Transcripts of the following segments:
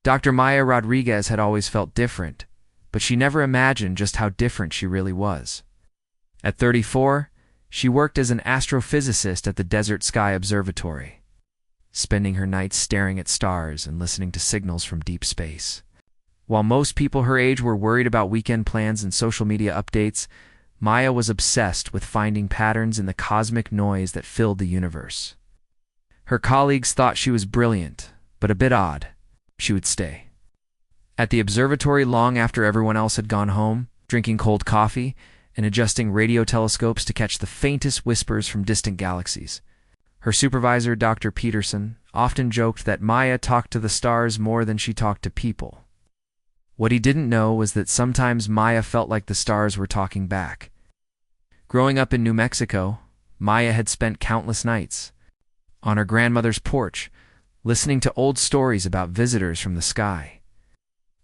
Dr. Maya Rodriguez had always felt different, but she never imagined just how different she really was. At 34, she worked as an astrophysicist at the Desert Sky Observatory, spending her nights staring at stars and listening to signals from deep space. While most people her age were worried about weekend plans and social media updates, Maya was obsessed with finding patterns in the cosmic noise that filled the universe. Her colleagues thought she was brilliant, but a bit odd. She would stay at the observatory long after everyone else had gone home, drinking cold coffee and adjusting radio telescopes to catch the faintest whispers from distant galaxies. Her supervisor, Dr. Peterson, often joked that Maya talked to the stars more than she talked to people. What he didn't know was that sometimes Maya felt like the stars were talking back. Growing up in New Mexico, Maya had spent countless nights on her grandmother's porch, listening to old stories about visitors from the sky.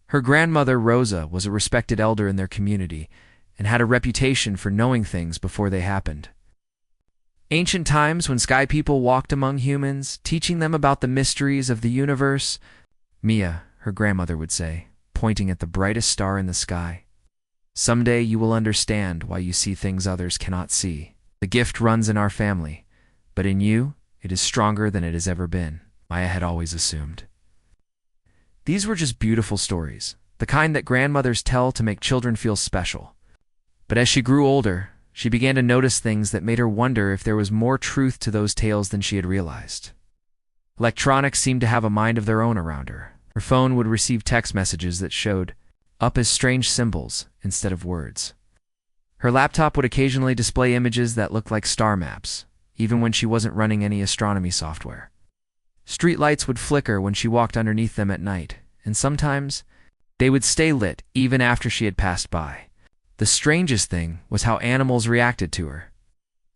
Her grandmother, Rosa, was a respected elder in their community and had a reputation for knowing things before they happened. Ancient times when sky people walked among humans, teaching them about the mysteries of the universe, Mia, her grandmother would say, pointing at the brightest star in the sky. Someday you will understand why you see things others cannot see. The gift runs in our family, but in you, it is stronger than it has ever been, Maya had always assumed. These were just beautiful stories, the kind that grandmothers tell to make children feel special. But as she grew older, she began to notice things that made her wonder if there was more truth to those tales than she had realized. Electronics seemed to have a mind of their own around her. Her phone would receive text messages that showed up as strange symbols instead of words. Her laptop would occasionally display images that looked like star maps, even when she wasn't running any astronomy software. Street lights would flicker when she walked underneath them at night, and sometimes they would stay lit even after she had passed by. The strangest thing was how animals reacted to her.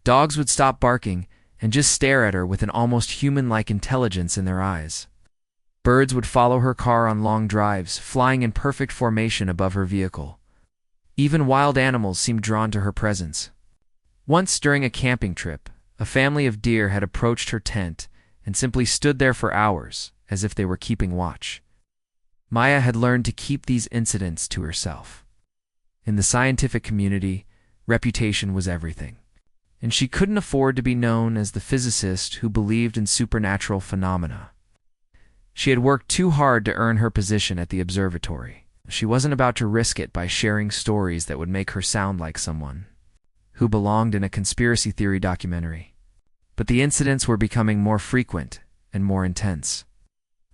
Dogs would stop barking and just stare at her with an almost human-like intelligence in their eyes. Birds would follow her car on long drives, flying in perfect formation above her vehicle. Even wild animals seemed drawn to her presence. Once during a camping trip, a family of deer had approached her tent and simply stood there for hours, as if they were keeping watch. Maya had learned to keep these incidents to herself. In the scientific community, reputation was everything, and she couldn't afford to be known as the physicist who believed in supernatural phenomena. She had worked too hard to earn her position at the observatory. She wasn't about to risk it by sharing stories that would make her sound like someone who belonged in a conspiracy theory documentary. But the incidents were becoming more frequent and more intense.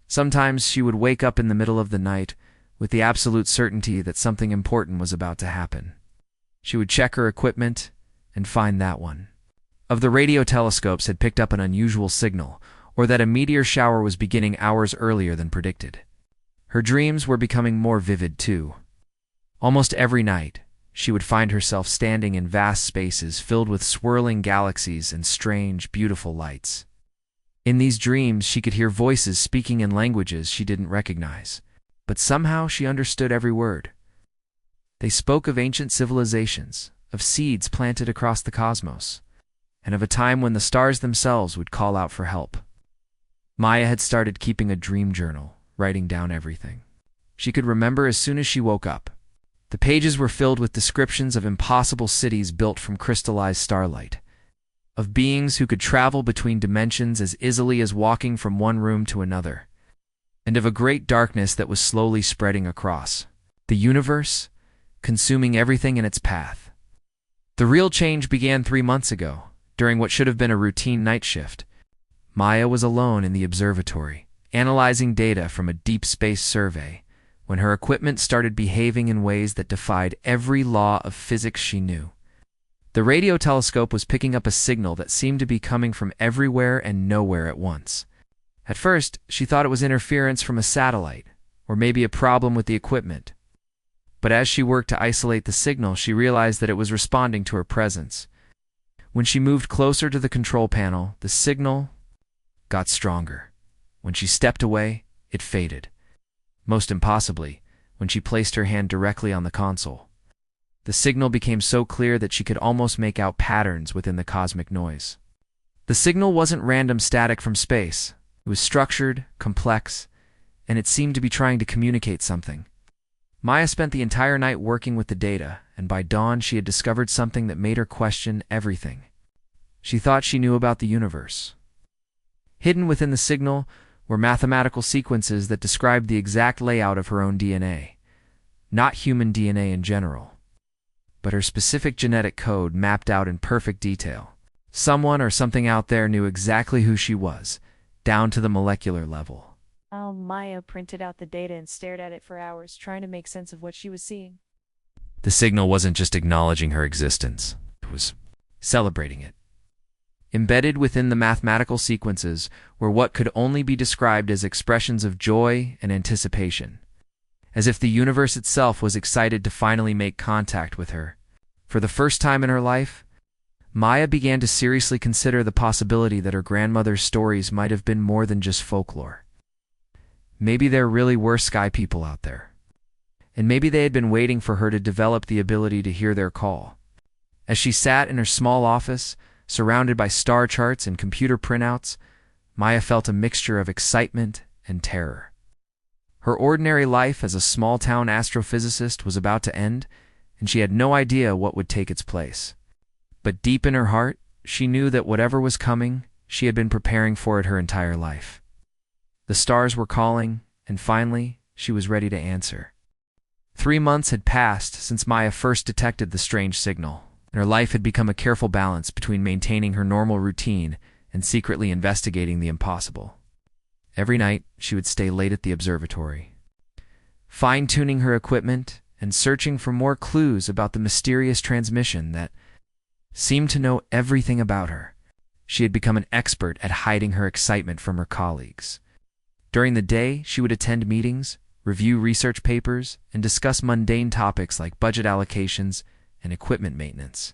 Sometimes she would wake up in the middle of the night with the absolute certainty that something important was about to happen. She would check her equipment and find that one of the radio telescopes had picked up an unusual signal, or that a meteor shower was beginning hours earlier than predicted. Her dreams were becoming more vivid too. Almost every night, she would find herself standing in vast spaces filled with swirling galaxies and strange, beautiful lights. In these dreams, she could hear voices speaking in languages she didn't recognize, but somehow she understood every word. They spoke of ancient civilizations, of seeds planted across the cosmos, and of a time when the stars themselves would call out for help. Maya had started keeping a dream journal, writing down everything she could remember as soon as she woke up. The pages were filled with descriptions of impossible cities built from crystallized starlight, of beings who could travel between dimensions as easily as walking from one room to another, and of a great darkness that was slowly spreading across the universe, consuming everything in its path. The real change began 3 months ago, during what should have been a routine night shift. Maya was alone in the observatory, analyzing data from a deep space survey, when her equipment started behaving in ways that defied every law of physics she knew. The radio telescope was picking up a signal that seemed to be coming from everywhere and nowhere at once. At first, she thought it was interference from a satellite, or maybe a problem with the equipment. But as she worked to isolate the signal, she realized that it was responding to her presence. When she moved closer to the control panel, the signal got stronger. When she stepped away, it faded. Most impossibly, when she placed her hand directly on the console, the signal became so clear that she could almost make out patterns within the cosmic noise. The signal wasn't random static from space. It was structured, complex, and it seemed to be trying to communicate something. Maya spent the entire night working with the data, and by dawn she had discovered something that made her question everything. She thought she knew about the universe. Hidden within the signal were mathematical sequences that described the exact layout of her own DNA. Not human DNA in general, but her specific genetic code mapped out in perfect detail. Someone or something out there knew exactly who she was, down to the molecular level. Maya printed out the data and stared at it for hours, trying to make sense of what she was seeing. The signal wasn't just acknowledging her existence, it was celebrating it. Embedded within the mathematical sequences were what could only be described as expressions of joy and anticipation, as if the universe itself was excited to finally make contact with her. For the first time in her life, Maya began to seriously consider the possibility that her grandmother's stories might have been more than just folklore. Maybe there really were sky people out there, and maybe they had been waiting for her to develop the ability to hear their call. As she sat in her small office, surrounded by star charts and computer printouts, Maya felt a mixture of excitement and terror. Her ordinary life as a small-town astrophysicist was about to end, and she had no idea what would take its place. But deep in her heart, she knew that whatever was coming, she had been preparing for it her entire life. The stars were calling, and finally, she was ready to answer. 3 months had passed since Maya first detected the strange signal, and her life had become a careful balance between maintaining her normal routine and secretly investigating the impossible. Every night, she would stay late at the observatory, fine-tuning her equipment and searching for more clues about the mysterious transmission that seemed to know everything about her. She had become an expert at hiding her excitement from her colleagues. During the day, she would attend meetings, review research papers, and discuss mundane topics like budget allocations and equipment maintenance.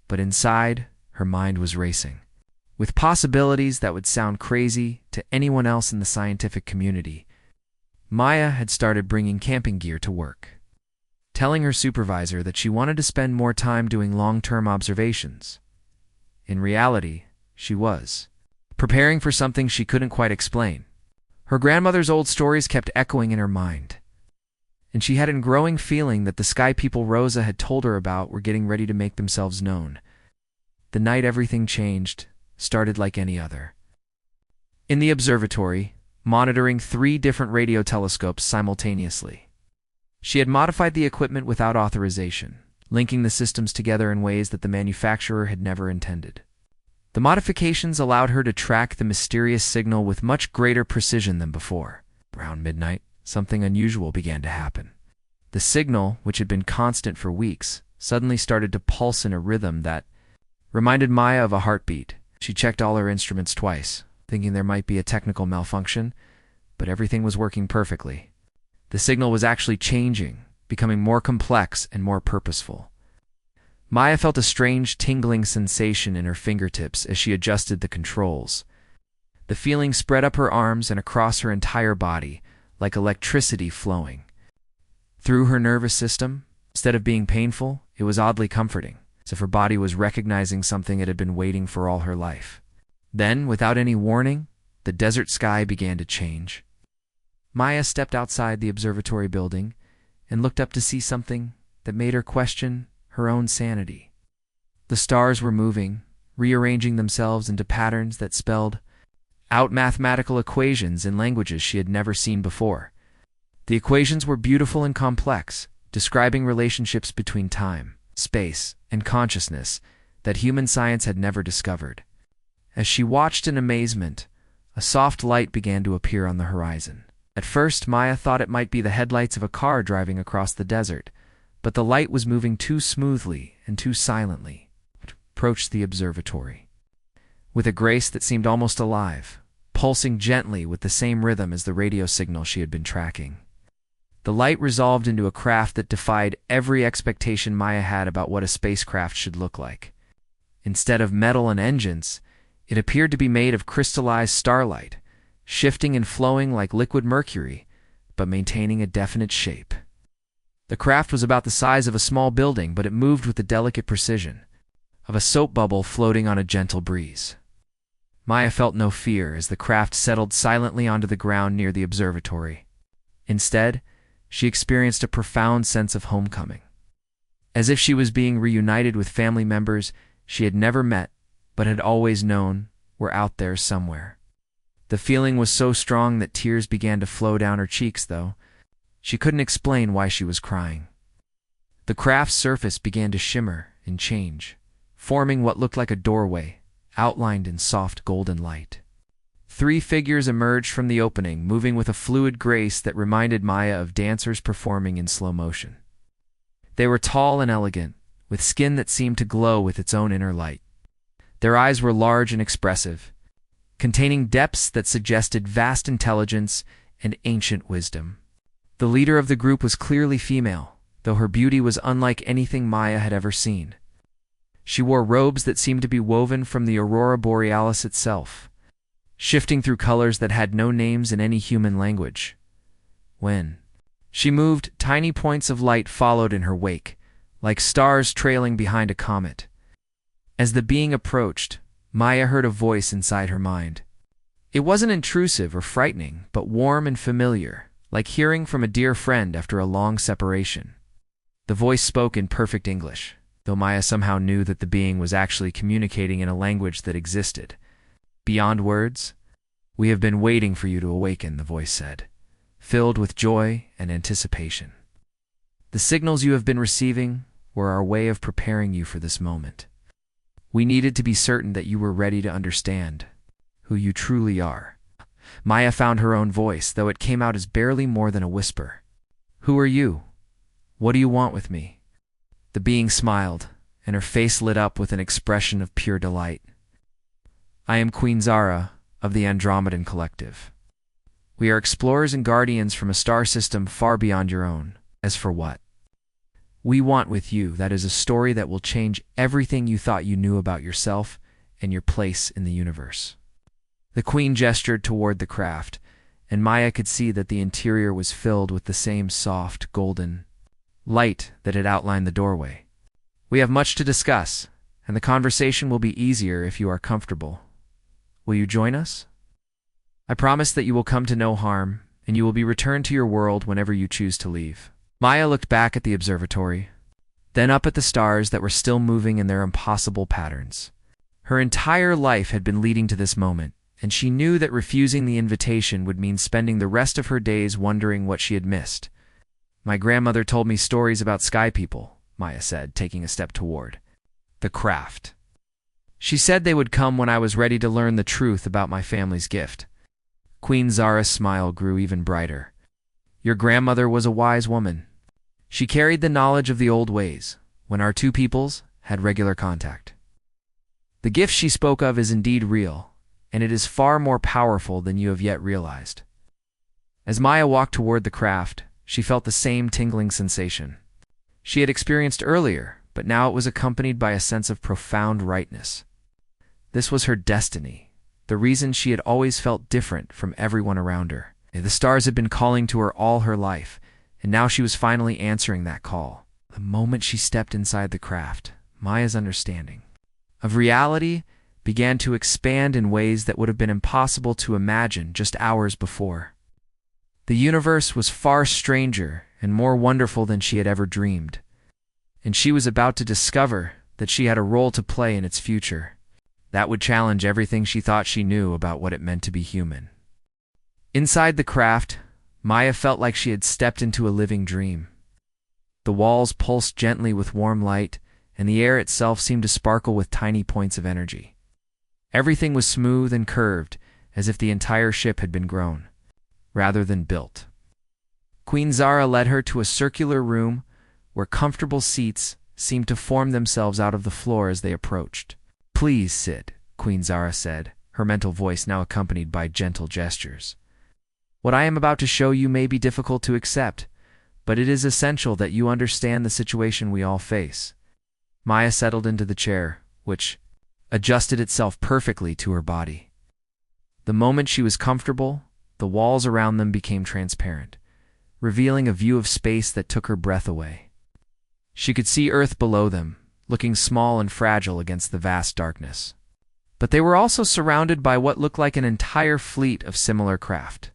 But inside, her mind was racing, with possibilities that would sound crazy to anyone else in the scientific community. Maya had started bringing camping gear to work, telling her supervisor that she wanted to spend more time doing long-term observations. In reality, she was preparing for something she couldn't quite explain. Her grandmother's old stories kept echoing in her mind, and she had a growing feeling that the sky people Rosa had told her about were getting ready to make themselves known. The night everything changed started like any other. In the observatory, monitoring 3 different radio telescopes simultaneously. She had modified the equipment without authorization, linking the systems together in ways that the manufacturer had never intended. The modifications allowed her to track the mysterious signal with much greater precision than before. Around midnight, something unusual began to happen. The signal, which had been constant for weeks, suddenly started to pulse in a rhythm that reminded Maya of a heartbeat. She checked all her instruments twice, thinking there might be a technical malfunction, but everything was working perfectly. The signal was actually changing, becoming more complex and more purposeful. Maya felt a strange tingling sensation in her fingertips as she adjusted the controls. The feeling spread up her arms and across her entire body, like electricity flowing. Through her nervous system, instead of being painful, it was oddly comforting, as if her body was recognizing something it had been waiting for all her life. Then, without any warning, the desert sky began to change. Maya stepped outside the observatory building and looked up to see something that made her question her own sanity. The stars were moving, rearranging themselves into patterns that spelled out mathematical equations in languages she had never seen before. The equations were beautiful and complex, describing relationships between time, space, and consciousness that human science had never discovered. As she watched in amazement, a soft light began to appear on the horizon. At first, Maya thought it might be the headlights of a car driving across the desert, but the light was moving too smoothly and too silently. It approached the observatory with a grace that seemed almost alive, pulsing gently with the same rhythm as the radio signal she had been tracking. The light resolved into a craft that defied every expectation Maya had about what a spacecraft should look like. Instead of metal and engines, it appeared to be made of crystallized starlight, shifting and flowing like liquid mercury, but maintaining a definite shape. The craft was about the size of a small building, but it moved with the delicate precision of a soap bubble floating on a gentle breeze. Maya felt no fear as the craft settled silently onto the ground near the observatory. Instead, she experienced a profound sense of homecoming. As if she was being reunited with family members she had never met but had always known were out there somewhere. The feeling was so strong that tears began to flow down her cheeks, though. She couldn't explain why she was crying. The craft's surface began to shimmer and change, forming what looked like a doorway, outlined in soft golden light. 3 figures emerged from the opening, moving with a fluid grace that reminded Maya of dancers performing in slow motion. They were tall and elegant, with skin that seemed to glow with its own inner light. Their eyes were large and expressive, containing depths that suggested vast intelligence and ancient wisdom. The leader of the group was clearly female, though her beauty was unlike anything Maya had ever seen. She wore robes that seemed to be woven from the aurora borealis itself, shifting through colors that had no names in any human language. When she moved, tiny points of light followed in her wake, like stars trailing behind a comet. As the being approached, Maya heard a voice inside her mind. It wasn't intrusive or frightening, but warm and familiar, like hearing from a dear friend after a long separation. The voice spoke in perfect English, though Maya somehow knew that the being was actually communicating in a language that existed beyond words. "We have been waiting for you to awaken," the voice said, filled with joy and anticipation. "The signals you have been receiving were our way of preparing you for this moment. We needed to be certain that you were ready to understand who you truly are." Maya found her own voice, though it came out as barely more than a whisper. "Who are you? What do you want with me?" The being smiled, and her face lit up with an expression of pure delight. "I am Queen Zara of the Andromedan Collective. We are explorers and guardians from a star system far beyond your own. As for what we want with you, that is a story that will change everything you thought you knew about yourself and your place in the universe." The queen gestured toward the craft, and Maya could see that the interior was filled with the same soft, golden light that had outlined the doorway. "We have much to discuss, and the conversation will be easier if you are comfortable. Will you join us? I promise that you will come to no harm, and you will be returned to your world whenever you choose to leave." Maya looked back at the observatory, then up at the stars that were still moving in their impossible patterns. Her entire life had been leading to this moment, and she knew that refusing the invitation would mean spending the rest of her days wondering what she had missed. "My grandmother told me stories about sky people," Maya said, taking a step toward the craft. "She said they would come when I was ready to learn the truth about my family's gift." Queen Zara's smile grew even brighter. "Your grandmother was a wise woman. She carried the knowledge of the old ways, when our 2 peoples had regular contact. The gift she spoke of is indeed real, and it is far more powerful than you have yet realized." As Maya walked toward the craft, she felt the same tingling sensation she had experienced earlier, but now it was accompanied by a sense of profound rightness. This was her destiny, the reason she had always felt different from everyone around her. The stars had been calling to her all her life, and now she was finally answering that call. The moment she stepped inside the craft, Maya's understanding of reality began to expand in ways that would have been impossible to imagine just hours before. The universe was far stranger and more wonderful than she had ever dreamed, and she was about to discover that she had a role to play in its future that would challenge everything she thought she knew about what it meant to be human. Inside the craft, Maya felt like she had stepped into a living dream. The walls pulsed gently with warm light, and the air itself seemed to sparkle with tiny points of energy. Everything was smooth and curved, as if the entire ship had been grown, rather than built. Queen Zara led her to a circular room where comfortable seats seemed to form themselves out of the floor as they approached. "Please sit," Queen Zara said, her mental voice now accompanied by gentle gestures. "What I am about to show you may be difficult to accept, but it is essential that you understand the situation we all face." Maya settled into the chair, which adjusted itself perfectly to her body. The moment she was comfortable, the walls around them became transparent, revealing a view of space that took her breath away. She could see Earth below them, looking small and fragile against the vast darkness. But they were also surrounded by what looked like an entire fleet of similar craft,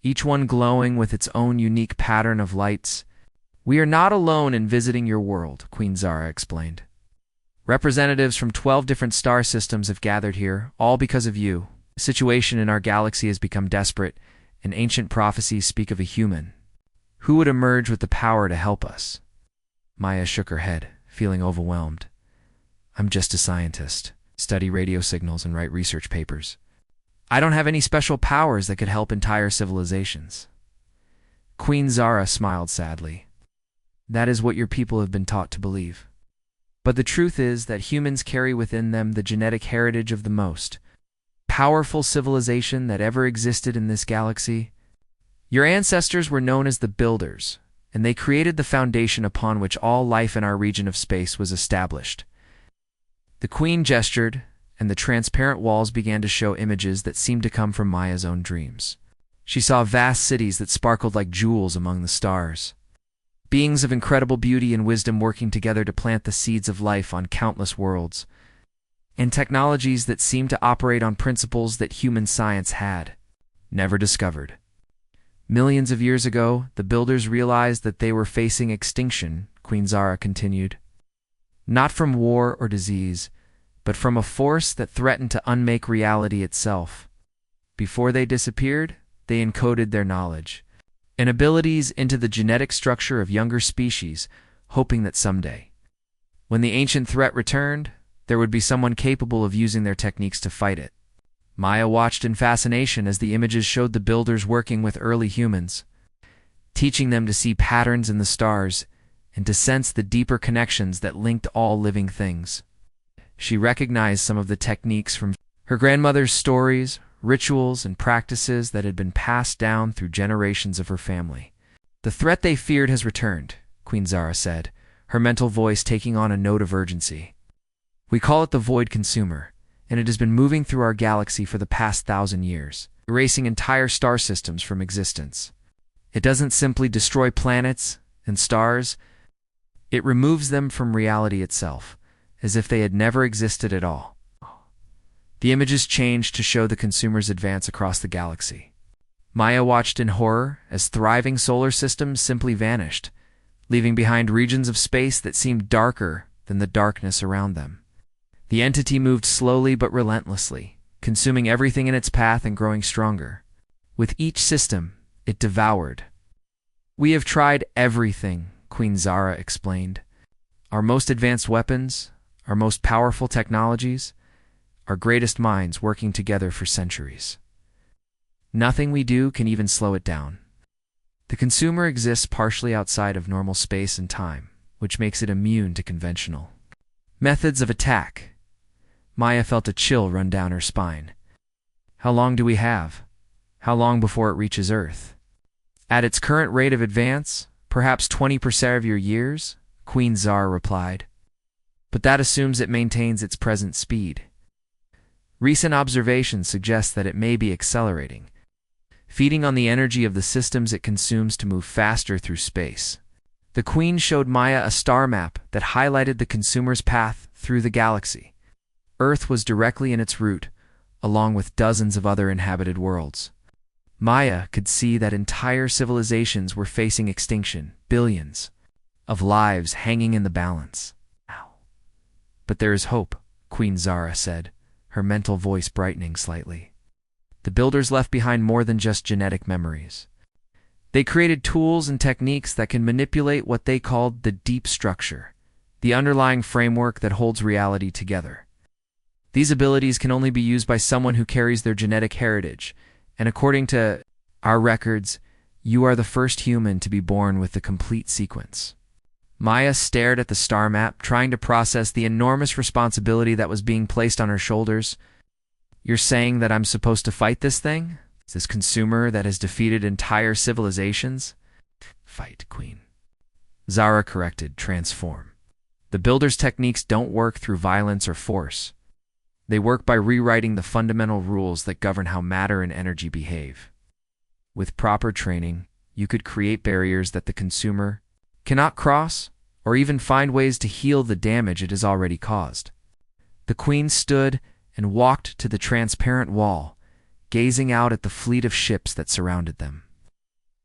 each one glowing with its own unique pattern of lights. "We are not alone in visiting your world," Queen Zara explained. "Representatives from 12 different star systems have gathered here, all because of you. The situation in our galaxy has become desperate, and ancient prophecies speak of a human who would emerge with the power to help us." Maya shook her head, feeling overwhelmed. "I'm just a scientist, study radio signals and write research papers. I don't have any special powers that could help entire civilizations." Queen Zara smiled sadly. "That is what your people have been taught to believe. But the truth is that humans carry within them the genetic heritage of the most powerful civilization that ever existed in this galaxy. Your ancestors were known as the Builders, and they created the foundation upon which all life in our region of space was established." The Queen gestured, and the transparent walls began to show images that seemed to come from Maya's own dreams. She saw vast cities that sparkled like jewels among the stars, beings of incredible beauty and wisdom working together to plant the seeds of life on countless worlds, and technologies that seemed to operate on principles that human science had never discovered. "Millions of years ago, the Builders realized that they were facing extinction," Queen Zara continued. "Not from war or disease, but from a force that threatened to unmake reality itself. Before they disappeared, they encoded their knowledge and abilities into the genetic structure of younger species, hoping that someday, when the ancient threat returned, there would be someone capable of using their techniques to fight it." Maya watched in fascination as the images showed the Builders working with early humans, teaching them to see patterns in the stars and to sense the deeper connections that linked all living things. She recognized some of the techniques from her grandmother's stories, rituals, and practices that had been passed down through generations of her family. "The threat they feared has returned," Queen Zara said, her mental voice taking on a note of urgency. "We call it the Void Consumer, and it has been moving through our galaxy for the past 1,000 years, erasing entire star systems from existence. It doesn't simply destroy planets and stars, it removes them from reality itself, as if they had never existed at all." The images changed to show the Consumer's advance across the galaxy. Maya watched in horror as thriving solar systems simply vanished, leaving behind regions of space that seemed darker than the darkness around them. The entity moved slowly but relentlessly, consuming everything in its path and growing stronger. With each system, it devoured. "We have tried everything," Queen Zara explained. "Our most advanced weapons, our most powerful technologies, our greatest minds working together for centuries. Nothing we do can even slow it down. The Consumer exists partially outside of normal space and time, which makes it immune to conventional methods of attack." Maya felt a chill run down her spine. "How long do we have? How long before it reaches Earth?" "At its current rate of advance, perhaps 20% of your years," Queen Zara replied. "But that assumes it maintains its present speed. Recent observations suggest that it may be accelerating, feeding on the energy of the systems it consumes to move faster through space." The Queen showed Maya a star map that highlighted the Consumer's path through the galaxy. Earth was directly in its route, along with dozens of other inhabited worlds. Maya could see that entire civilizations were facing extinction, billions of lives hanging in the balance. "But there is hope," Queen Zara said, her mental voice brightening slightly. "The Builders left behind more than just genetic memories. They created tools and techniques that can manipulate what they called the deep structure, the underlying framework that holds reality together. These abilities can only be used by someone who carries their genetic heritage, and according to our records, you are the first human to be born with the complete sequence." Maya stared at the star map, trying to process the enormous responsibility that was being placed on her shoulders. "You're saying that I'm supposed to fight this thing? This Consumer that has defeated entire civilizations?" "Fight, Queen." Zara corrected, "Transform. The Builders' techniques don't work through violence or force. They work by rewriting the fundamental rules that govern how matter and energy behave. With proper training, you could create barriers that the Consumer cannot cross, or even find ways to heal the damage it has already caused." The Queen stood and walked to the transparent wall, gazing out at the fleet of ships that surrounded them.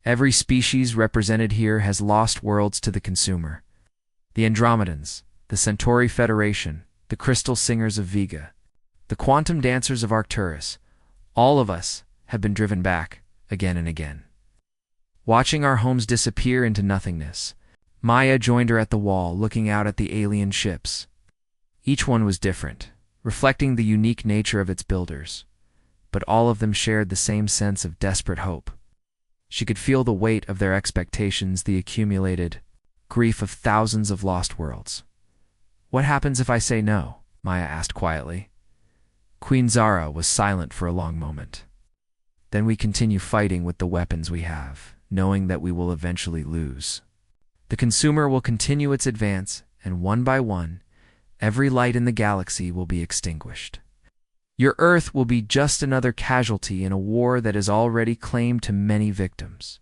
Every species represented here has lost worlds to the consumer. The Andromedans, the Centauri Federation, the Crystal Singers of Vega, the Quantum Dancers of Arcturus, all of us have been driven back again and again. Watching our homes disappear into nothingness, Maya joined her at the wall, looking out at the alien ships. Each one was different, reflecting the unique nature of its builders, but all of them shared the same sense of desperate hope. She could feel the weight of their expectations, the accumulated grief of thousands of lost worlds. "What happens if I say no?" Maya asked quietly. Queen Zara was silent for a long moment. "Then we continue fighting with the weapons we have, knowing that we will eventually lose. The consumer will continue its advance, and one by one, every light in the galaxy will be extinguished. Your Earth will be just another casualty in a war that has already claimed too many victims."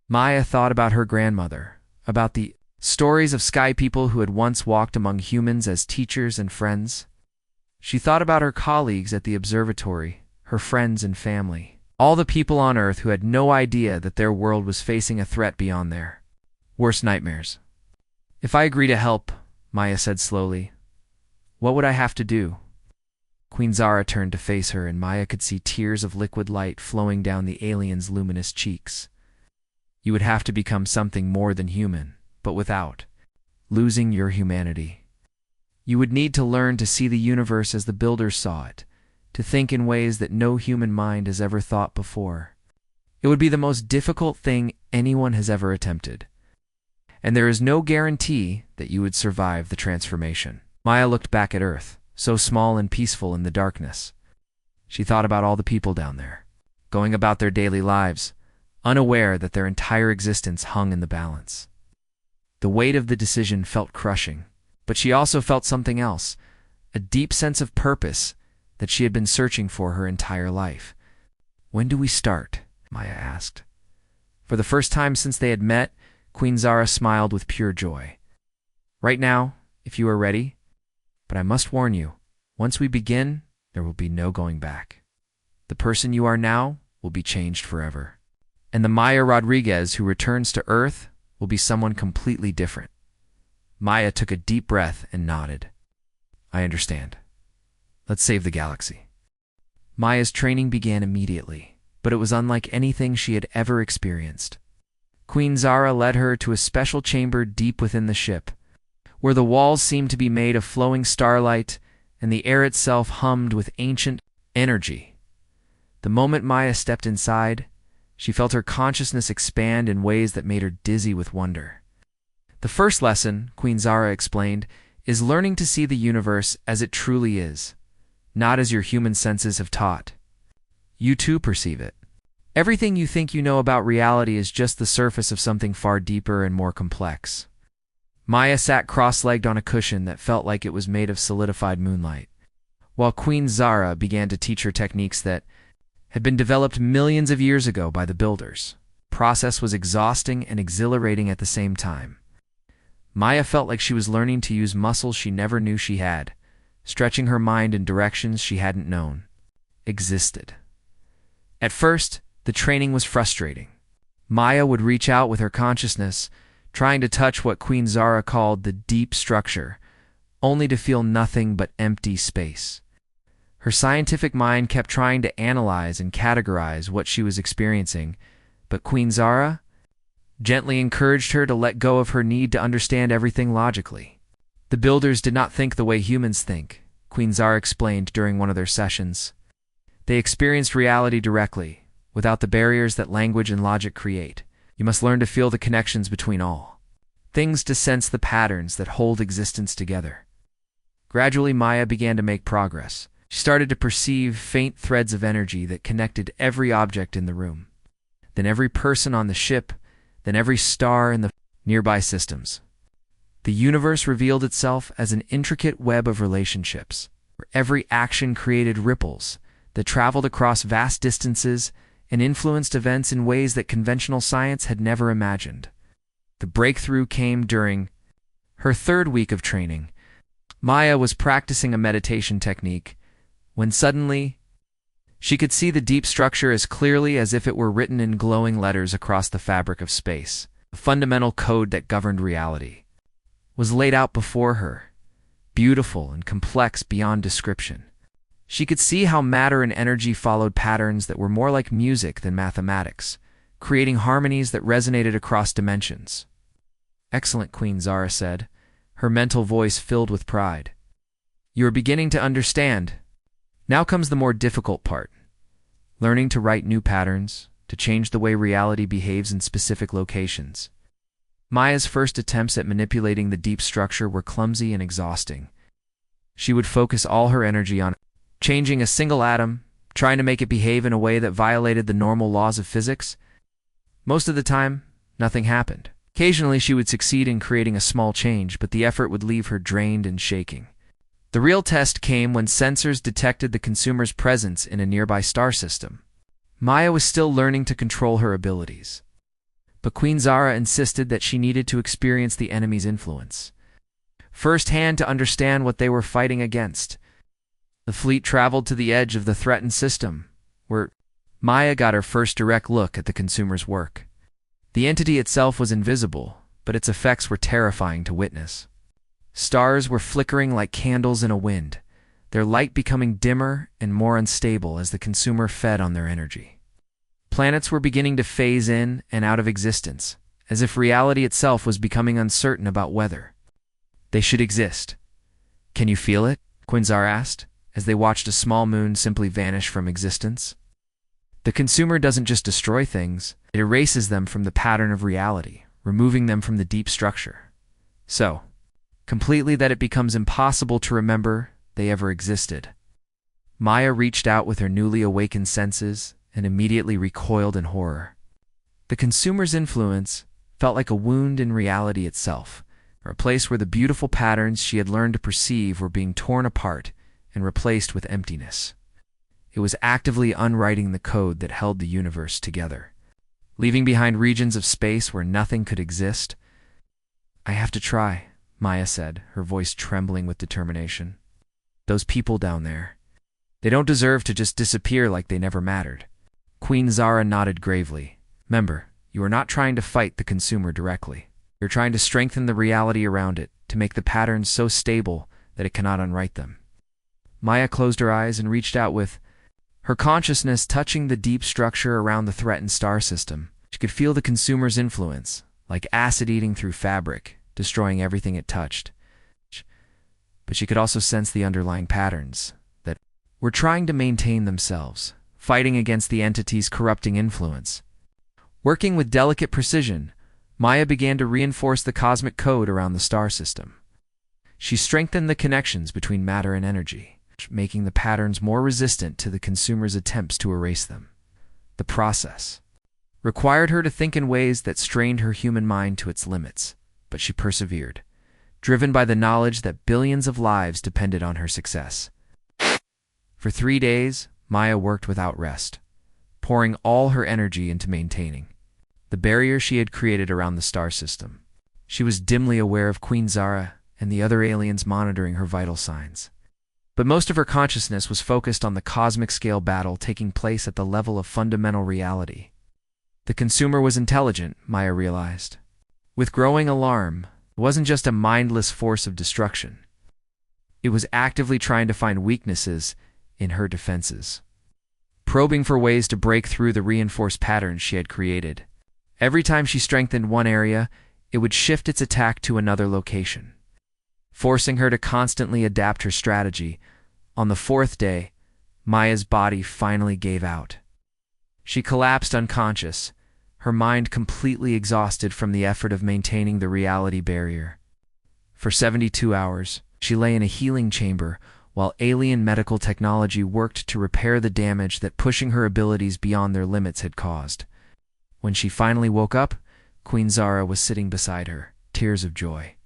Maya thought about her grandmother, about the stories of sky people who had once walked among humans as teachers and friends. She thought about her colleagues at the observatory, her friends and family, all the people on Earth who had no idea that their world was facing a threat beyond their worst nightmares. "If I agree to help," Maya said slowly, "what would I have to do?" Queen Zara turned to face her, and Maya could see tears of liquid light flowing down the alien's luminous cheeks. "You would have to become something more than human, but without losing your humanity. You would need to learn to see the universe as the builders saw it, to think in ways that no human mind has ever thought before. It would be the most difficult thing anyone has ever attempted. And there is no guarantee that you would survive the transformation." Maya looked back at Earth, so small and peaceful in the darkness. She thought about all the people down there, going about their daily lives, unaware that their entire existence hung in the balance. The weight of the decision felt crushing, but she also felt something else, a deep sense of purpose that she had been searching for her entire life. "When do we start?" Maya asked. For the first time since they had met, Queen Zara smiled with pure joy. "Right now, if you are ready. But I must warn you, once we begin, there will be no going back. The person you are now will be changed forever. And the Maya Rodriguez who returns to Earth will be someone completely different." Maya took a deep breath and nodded. "I understand. Let's save the galaxy." Maya's training began immediately, but it was unlike anything she had ever experienced. Queen Zara led her to a special chamber deep within the ship, where the walls seemed to be made of flowing starlight and the air itself hummed with ancient energy. The moment Maya stepped inside, she felt her consciousness expand in ways that made her dizzy with wonder. "The first lesson," Queen Zara explained, "is learning to see the universe as it truly is, not as your human senses have taught. You too perceive it. Everything you think you know about reality is just the surface of something far deeper and more complex." Maya sat cross-legged on a cushion that felt like it was made of solidified moonlight, while Queen Zara began to teach her techniques that had been developed millions of years ago by the builders. The process was exhausting and exhilarating at the same time. Maya felt like she was learning to use muscles she never knew she had, stretching her mind in directions she hadn't known existed. At first, the training was frustrating. Maya would reach out with her consciousness, trying to touch what Queen Zara called the deep structure, only to feel nothing but empty space. Her scientific mind kept trying to analyze and categorize what she was experiencing, but Queen Zara gently encouraged her to let go of her need to understand everything logically. "The builders did not think the way humans think," Queen Zara explained during one of their sessions. "They experienced reality directly, without the barriers that language and logic create. You must learn to feel the connections between all things, to sense the patterns that hold existence together." Gradually, Maya began to make progress. She started to perceive faint threads of energy that connected every object in the room, then every person on the ship, then every star in the nearby systems. The universe revealed itself as an intricate web of relationships, where every action created ripples that traveled across vast distances and influenced events in ways that conventional science had never imagined. The breakthrough came during her third week of training. Maya was practicing a meditation technique when suddenly she could see the deep structure as clearly as if it were written in glowing letters across the fabric of space. The fundamental code that governed reality was laid out before her, beautiful and complex beyond description. She could see how matter and energy followed patterns that were more like music than mathematics, creating harmonies that resonated across dimensions. "Excellent," Queen Zara said, her mental voice filled with pride. "You are beginning to understand. Now comes the more difficult part. Learning to write new patterns, to change the way reality behaves in specific locations." Maya's first attempts at manipulating the deep structure were clumsy and exhausting. She would focus all her energy on changing a single atom, trying to make it behave in a way that violated the normal laws of physics. Most of the time, nothing happened. Occasionally, she would succeed in creating a small change, but the effort would leave her drained and shaking. The real test came when sensors detected the consumer's presence in a nearby star system. Maya was still learning to control her abilities, but Queen Zara insisted that she needed to experience the enemy's influence firsthand to understand what they were fighting against. The fleet traveled to the edge of the threatened system, where Maya got her first direct look at the consumer's work. The entity itself was invisible, but its effects were terrifying to witness. Stars were flickering like candles in a wind, their light becoming dimmer and more unstable as the consumer fed on their energy. Planets were beginning to phase in and out of existence, as if reality itself was becoming uncertain about whether they should exist. "Can you feel it?" Quinzar asked, as they watched a small moon simply vanish from existence. The consumer doesn't just destroy things, it erases them from the pattern of reality, removing them from the deep structure. So, completely that it becomes impossible to remember they ever existed. Maya reached out with her newly awakened senses and immediately recoiled in horror. The consumer's influence felt like a wound in reality itself, or a place where the beautiful patterns she had learned to perceive were being torn apart and replaced with emptiness. It was actively unwriting the code that held the universe together, leaving behind regions of space where nothing could exist. "I have to try," Maya said, her voice trembling with determination. "Those people down there, they don't deserve to just disappear like they never mattered." Queen Zara nodded gravely. "Remember, you are not trying to fight the consumer directly. You're trying to strengthen the reality around it, to make the patterns so stable that it cannot unwrite them." Maya closed her eyes and reached out with her consciousness touching the deep structure around the threatened star system. She could feel the consumer's influence, like acid eating through fabric, destroying everything it touched. But she could also sense the underlying patterns that were trying to maintain themselves, fighting against the entity's corrupting influence. Working with delicate precision, Maya began to reinforce the cosmic code around the star system. She strengthened the connections between matter and energy, making the patterns more resistant to the consumer's attempts to erase them. The process required her to think in ways that strained her human mind to its limits, but she persevered, driven by the knowledge that billions of lives depended on her success. For 3 days, Maya worked without rest, pouring all her energy into maintaining the barrier she had created around the star system. She was dimly aware of Queen Zara and the other aliens monitoring her vital signs, but most of her consciousness was focused on the cosmic-scale battle taking place at the level of fundamental reality. The consumer was intelligent, Maya realized. With growing alarm, it wasn't just a mindless force of destruction. It was actively trying to find weaknesses in her defenses, probing for ways to break through the reinforced patterns she had created. Every time she strengthened one area, it would shift its attack to another location, forcing her to constantly adapt her strategy. On the 4th day, Maya's body finally gave out. She collapsed unconscious, her mind completely exhausted from the effort of maintaining the reality barrier. For 72 hours, she lay in a healing chamber while alien medical technology worked to repair the damage that pushing her abilities beyond their limits had caused. When she finally woke up, Queen Zara was sitting beside her, tears of joy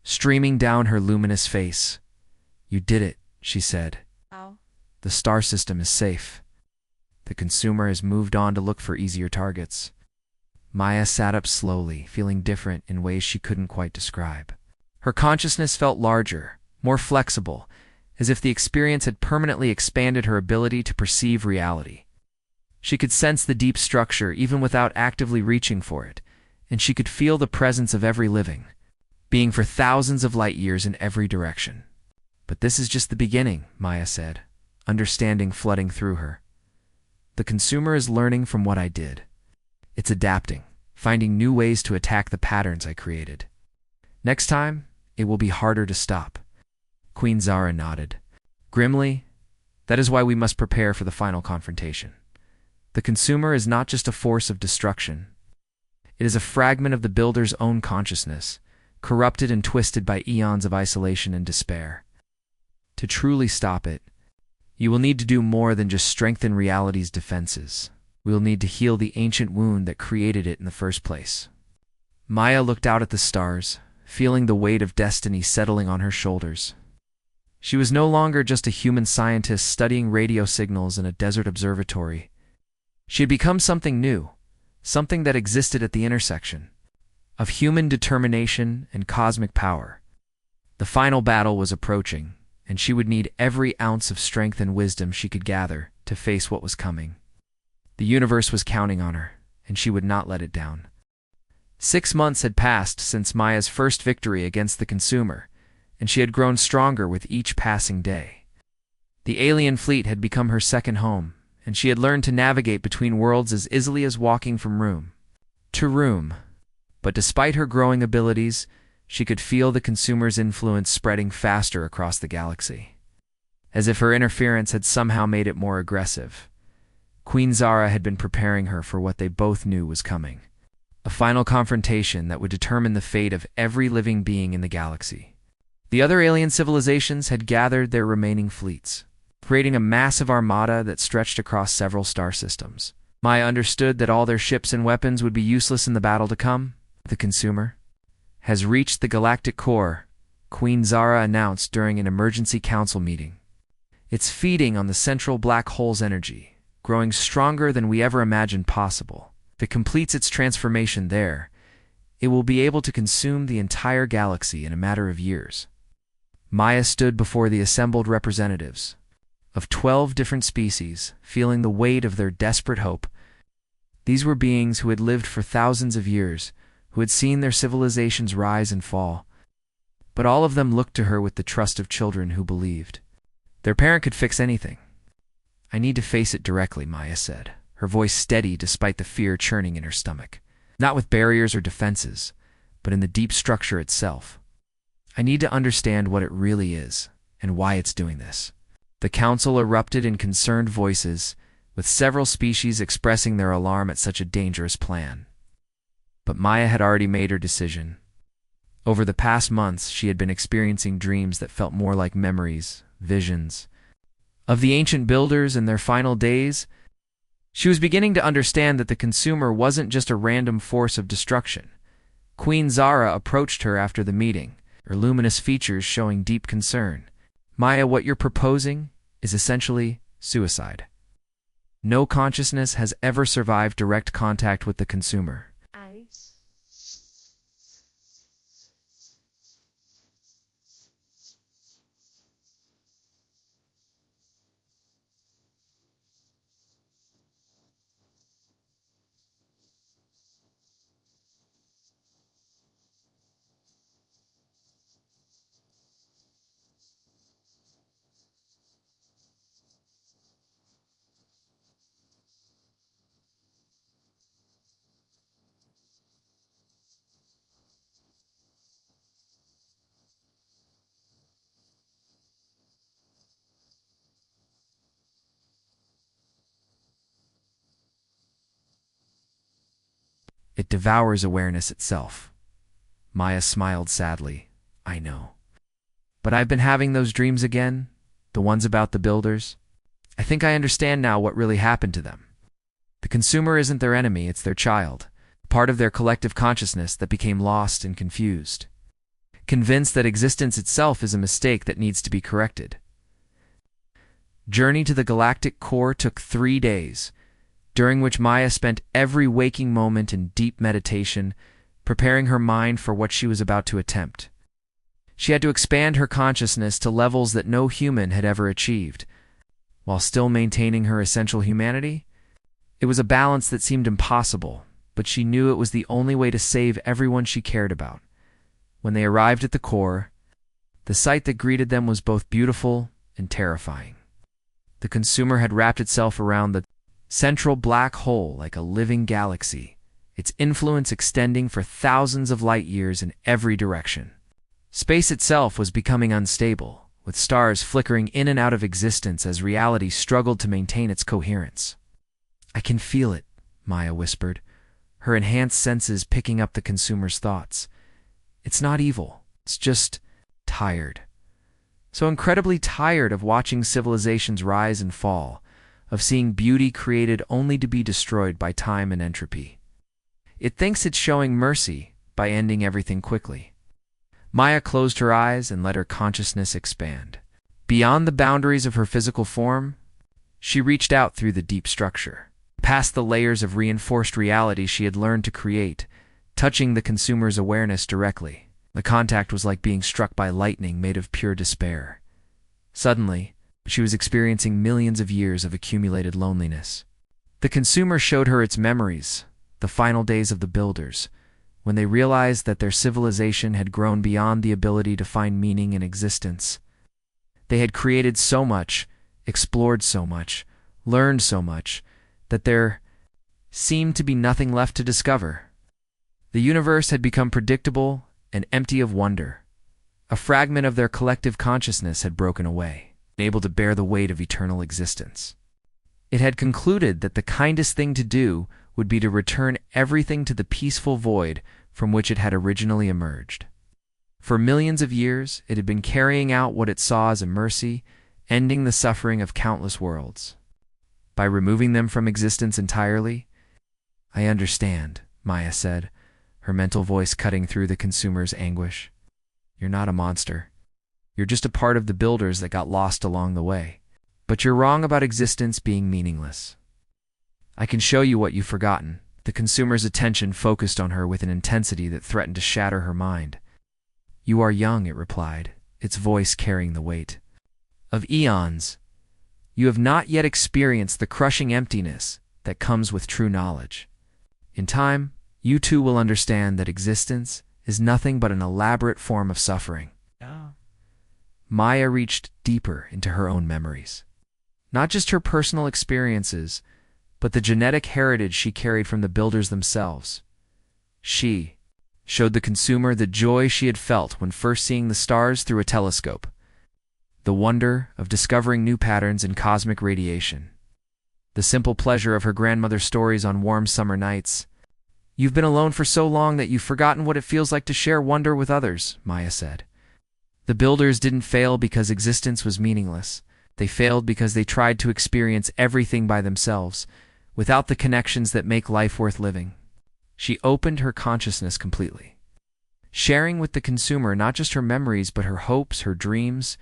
streaming down her luminous face. "You did it," she said. How? "The star system is safe. The consumer has moved on to look for easier targets." Maya sat up slowly, feeling different in ways she couldn't quite describe. Her consciousness felt larger, more flexible, as if the experience had permanently expanded her ability to perceive reality. She could sense the deep structure even without actively reaching for it, and she could feel the presence of every living being for thousands of light years in every direction. But this is just the beginning, Maya said, understanding flooding through her. The consumer is learning from what I did. It's adapting, finding new ways to attack the patterns I created. Next time, it will be harder to stop. Queen Zara nodded. Grimly, that is why we must prepare for the final confrontation. The consumer is not just a force of destruction. It is a fragment of the builder's own consciousness, corrupted and twisted by eons of isolation and despair. To truly stop it, you will need to do more than just strengthen reality's defenses. We will need to heal the ancient wound that created it in the first place. Maya looked out at the stars, feeling the weight of destiny settling on her shoulders. She was no longer just a human scientist studying radio signals in a desert observatory. She had become something new, something that existed at the intersection of human determination and cosmic power. The final battle was approaching, and she would need every ounce of strength and wisdom she could gather to face what was coming. The universe was counting on her, and she would not let it down. 6 months had passed since Maya's first victory against the consumer, and she had grown stronger with each passing day. The alien fleet had become her second home, and she had learned to navigate between worlds as easily as walking from room to room. But despite her growing abilities, she could feel the consumer's influence spreading faster across the galaxy, as if her interference had somehow made it more aggressive. Queen Zara had been preparing her for what they both knew was coming, a final confrontation that would determine the fate of every living being in the galaxy. The other alien civilizations had gathered their remaining fleets, creating a massive armada that stretched across several star systems. Maya understood that all their ships and weapons would be useless in the battle to come. The consumer has reached the galactic core, Queen Zara announced during an emergency council meeting. It's feeding on the central black hole's energy, growing stronger than we ever imagined possible. If it completes its transformation there, it will be able to consume the entire galaxy in a matter of years. Maya stood before the assembled representatives of 12 different species, feeling the weight of their desperate hope. These were beings who had lived for thousands of years, who had seen their civilizations rise and fall. But all of them looked to her with the trust of children who believed their parent could fix anything. I need to face it directly, Maya said, her voice steady despite the fear churning in her stomach. Not with barriers or defenses, but in the deep structure itself. I need to understand what it really is, and why it's doing this. The council erupted in concerned voices, with several species expressing their alarm at such a dangerous plan. But Maya had already made her decision. Over the past months, she had been experiencing dreams that felt more like memories, visions, of the ancient builders and their final days. She was beginning to understand that the consumer wasn't just a random force of destruction. Queen Zara approached her after the meeting, her luminous features showing deep concern. Maya, what you're proposing is essentially suicide. No consciousness has ever survived direct contact with the consumer. It devours awareness itself. Maya smiled sadly. I know. But I've been having those dreams again, the ones about the builders. I think I understand now what really happened to them. The consumer isn't their enemy, it's their child, part of their collective consciousness that became lost and confused, convinced that existence itself is a mistake that needs to be corrected. Journey to the galactic core took 3 days, during which Maya spent every waking moment in deep meditation, preparing her mind for what she was about to attempt. She had to expand her consciousness to levels that no human had ever achieved, while still maintaining her essential humanity. It was a balance that seemed impossible, but she knew it was the only way to save everyone she cared about. When they arrived at the core, the sight that greeted them was both beautiful and terrifying. The consumer had wrapped itself around the central black hole like a living galaxy, its influence extending for thousands of light years in every direction. Space itself was becoming unstable, with stars flickering in and out of existence as reality struggled to maintain its coherence. "I can feel it," Maya whispered, her enhanced senses picking up the consumer's thoughts. "It's not evil, it's just tired. So incredibly tired of watching civilizations rise and fall, of seeing beauty created only to be destroyed by time and entropy. It thinks it's showing mercy by ending everything quickly." Maya closed her eyes and let her consciousness expand. Beyond the boundaries of her physical form, she reached out through the deep structure, past the layers of reinforced reality she had learned to create, touching the consumer's awareness directly. The contact was like being struck by lightning made of pure despair. Suddenly, she was experiencing millions of years of accumulated loneliness. The consumer showed her its memories, the final days of the builders, when they realized that their civilization had grown beyond the ability to find meaning in existence. They had created so much, explored so much, learned so much, that there seemed to be nothing left to discover. The universe had become predictable and empty of wonder. A fragment of their collective consciousness had broken away, able to bear the weight of eternal existence. It had concluded that the kindest thing to do would be to return everything to the peaceful void from which it had originally emerged. For millions of years, it had been carrying out what it saw as a mercy, ending the suffering of countless worlds. By removing them from existence entirely, "I understand," Maya said, her mental voice cutting through the consumer's anguish. "You're not a monster. You're just a part of the builders that got lost along the way. But you're wrong about existence being meaningless. I can show you what you've forgotten." The consumer's attention focused on her with an intensity that threatened to shatter her mind. "You are young," it replied, its voice carrying the weight of eons. "You have not yet experienced the crushing emptiness that comes with true knowledge. In time, you too will understand that existence is nothing but an elaborate form of suffering." Maya reached deeper into her own memories. Not just her personal experiences, but the genetic heritage she carried from the builders themselves. She showed the consumer the joy she had felt when first seeing the stars through a telescope, the wonder of discovering new patterns in cosmic radiation, the simple pleasure of her grandmother's stories on warm summer nights. "You've been alone for so long that you've forgotten what it feels like to share wonder with others," Maya said. "The builders didn't fail because existence was meaningless. They failed because they tried to experience everything by themselves, without the connections that make life worth living." She opened her consciousness completely, sharing with the consumer not just her memories but her hopes, her dreams,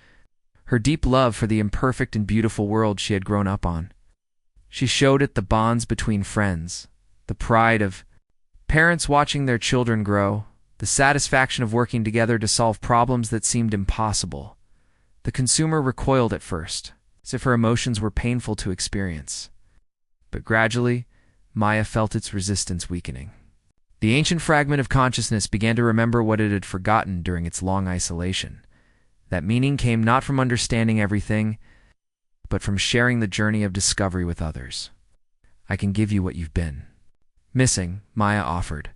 her deep love for the imperfect and beautiful world she had grown up on. She showed it the bonds between friends, the pride of parents watching their children grow, the satisfaction of working together to solve problems that seemed impossible. The consumer recoiled at first, as if her emotions were painful to experience. But gradually, Maya felt its resistance weakening. The ancient fragment of consciousness began to remember what it had forgotten during its long isolation. That meaning came not from understanding everything, but from sharing the journey of discovery with others. "I can give you what you've been missing," Maya offered.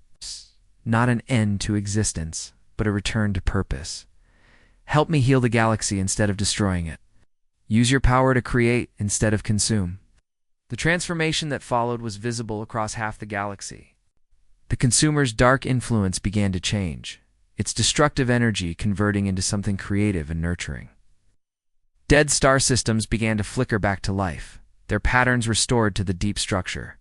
"Not an end to existence, but a return to purpose. Help me heal the galaxy instead of destroying it. Use your power to create instead of consume." The transformation that followed was visible across half the galaxy. The consumer's dark influence began to change, its destructive energy converting into something creative and nurturing. Dead star systems began to flicker back to life, their patterns restored to the deep structure.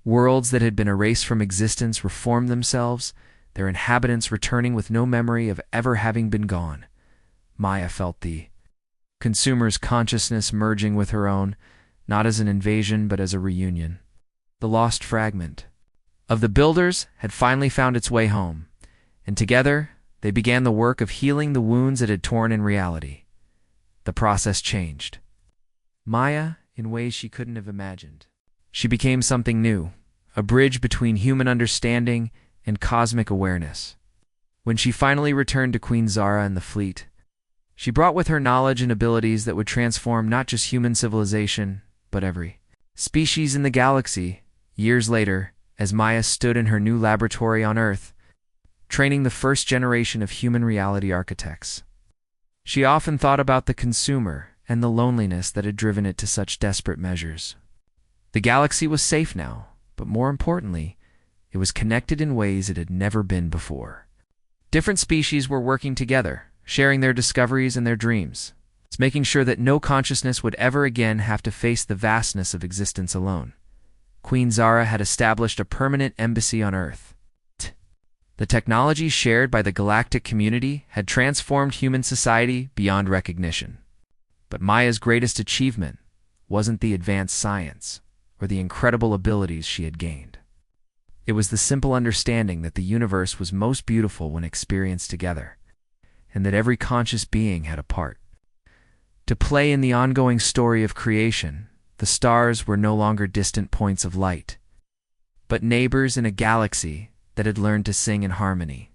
Worlds that had been erased from existence reformed themselves, their inhabitants returning with no memory of ever having been gone. Maya felt the consumer's consciousness merging with her own, not as an invasion but as a reunion. The lost fragment of the builders had finally found its way home, and together They began the work of healing the wounds it had torn in reality. The process changed Maya in ways she couldn't have imagined. She became something new, a bridge between human understanding and cosmic awareness. When she finally returned to Queen Zara and the fleet, she brought with her knowledge and abilities that would transform not just human civilization, but every species in the galaxy. Years later, as Maya stood in her new laboratory on Earth, training the first generation of human reality architects, she often thought about the consumer and the loneliness that had driven it to such desperate measures. The galaxy was safe now, but more importantly, it was connected in ways it had never been before. Different species were working together, sharing their discoveries and their dreams. It's making sure that no consciousness would ever again have to face the vastness of existence alone. Queen Zara had established a permanent embassy on Earth. The technology shared by the galactic community had transformed human society beyond recognition. But Maya's greatest achievement wasn't the advanced science or the incredible abilities she had gained. It was the simple understanding that the universe was most beautiful when experienced together, and that every conscious being had a part to play in the ongoing story of creation. The stars were no longer distant points of light, but neighbors in a galaxy that had learned to sing in harmony.